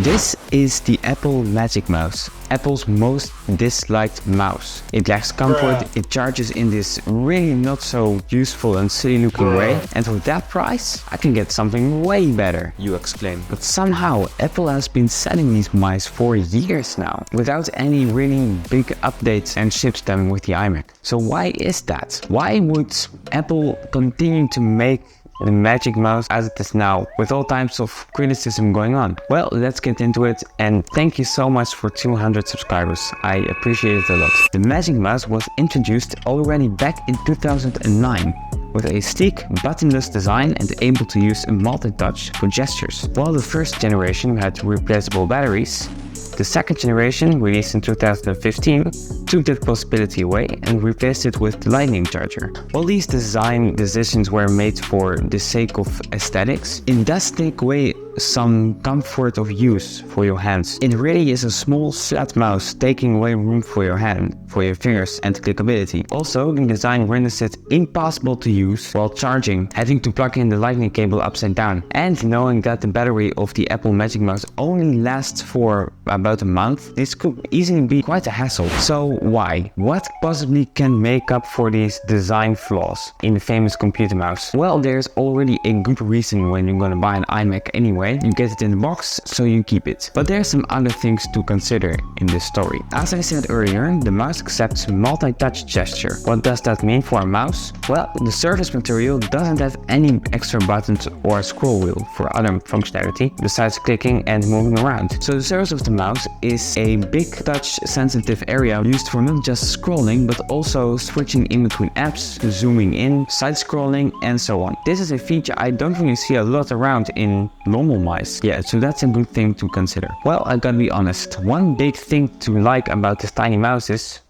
This is the Apple Magic Mouse, Apple's most disliked mouse. It lacks comfort, it charges in this really not so useful and silly looking way, and for that price I can get something way better, you exclaim. But somehow Apple has been selling these mice for years now, without any really big updates, and ships them with the iMac. So why is that? Why would Apple continue to make the Magic Mouse as it is now, with all types of criticism going on? Well, let's get into it, and thank you so much for 200 subscribers. I appreciate it a lot. The Magic Mouse was introduced already back in 2009 with a sleek, buttonless design and able to use a multi-touch for gestures. While the first generation had replaceable batteries, the second generation, released in 2015, took that possibility away and replaced it with the lightning charger. While these design decisions were made for the sake of aesthetics, it does take away some comfort of use for your hands. It really is a small flat mouse taking away room for your hand, for your fingers and clickability. Also, the design renders it impossible to use while charging, having to plug in the lightning cable upside down. And knowing that the battery of the Apple Magic Mouse only lasts for about a month, this could easily be quite a hassle. So why? What possibly can make up for these design flaws in the famous computer mouse? Well, there's already a good reason when you're gonna buy an iMac anyway. You get it in the box, so you keep it. But there are some other things to consider in this story. As I said earlier, the mouse accepts multi-touch gesture. What does that mean for a mouse? Well, the surface material doesn't have any extra buttons or a scroll wheel for other functionality besides clicking and moving around. So the surface of the mouse is a big touch sensitive area used for not just scrolling but also switching in between apps, zooming in, side scrolling and so on. This is a feature I don't really see a lot around in normal mice. Yeah, so that's a good thing to consider. Well, I gotta be honest, one big thing to like about this tiny mouse is,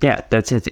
yeah, that's it.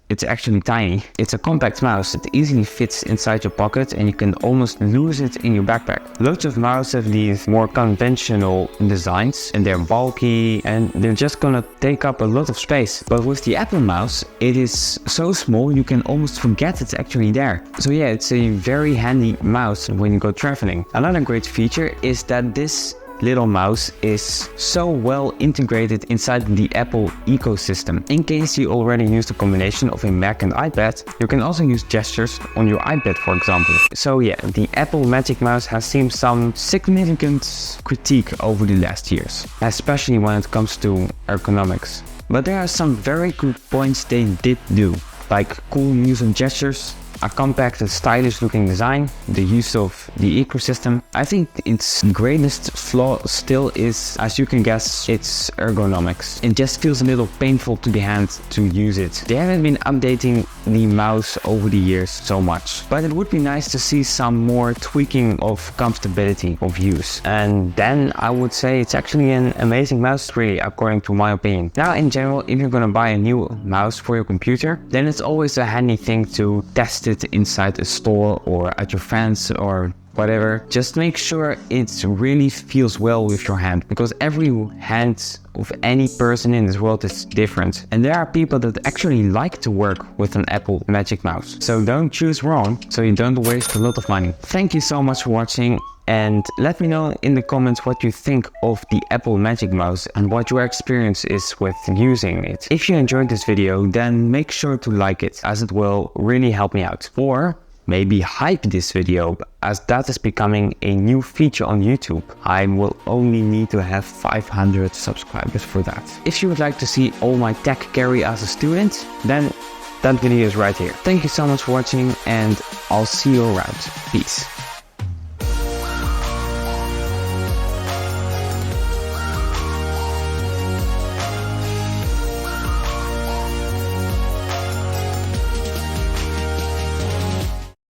It's actually tiny. It's a compact mouse that easily fits inside your pocket and you can almost lose it in your backpack. Loads of mice have these more conventional designs and they're bulky and they're just gonna take up a lot of space. But with the Apple mouse, it is so small you can almost forget it's actually there. So yeah, it's a very handy mouse when you go traveling. Another great feature is that this little mouse is so well integrated inside the Apple ecosystem. In case you already used a combination of a Mac and iPad, you can also use gestures on your iPad, for example. So yeah, the Apple Magic Mouse has seen some significant critique over the last years, especially when it comes to ergonomics. But there are some very good points they did do, like cool use of gestures, a compact and stylish looking design, the use of the ecosystem. I think its greatest flaw still is, as you can guess, its ergonomics. It just feels a little painful to the hand to use it. They haven't been updating the mouse over the years so much, but it would be nice to see some more tweaking of comfortability of use. And then I would say it's actually an amazing mouse, really, according to my opinion. Now, in general, if you're gonna buy a new mouse for your computer, then it's always a handy thing to test it inside a store or at your friends or whatever. Just make sure it really feels well with your hand, because every hand of any person in this world is different. And there are people that actually like to work with an Apple Magic Mouse. So don't choose wrong, so you don't waste a lot of money. Thank you so much for watching. And let me know in the comments what you think of the Apple Magic Mouse and what your experience is with using it. If you enjoyed this video, then make sure to like it, as it will really help me out. Or maybe hype this video, as that is becoming a new feature on YouTube. I will only need to have 500 subscribers for that. If you would like to see all my tech carry as a student, then that video is right here. Thank you so much for watching and I'll see you around. Peace.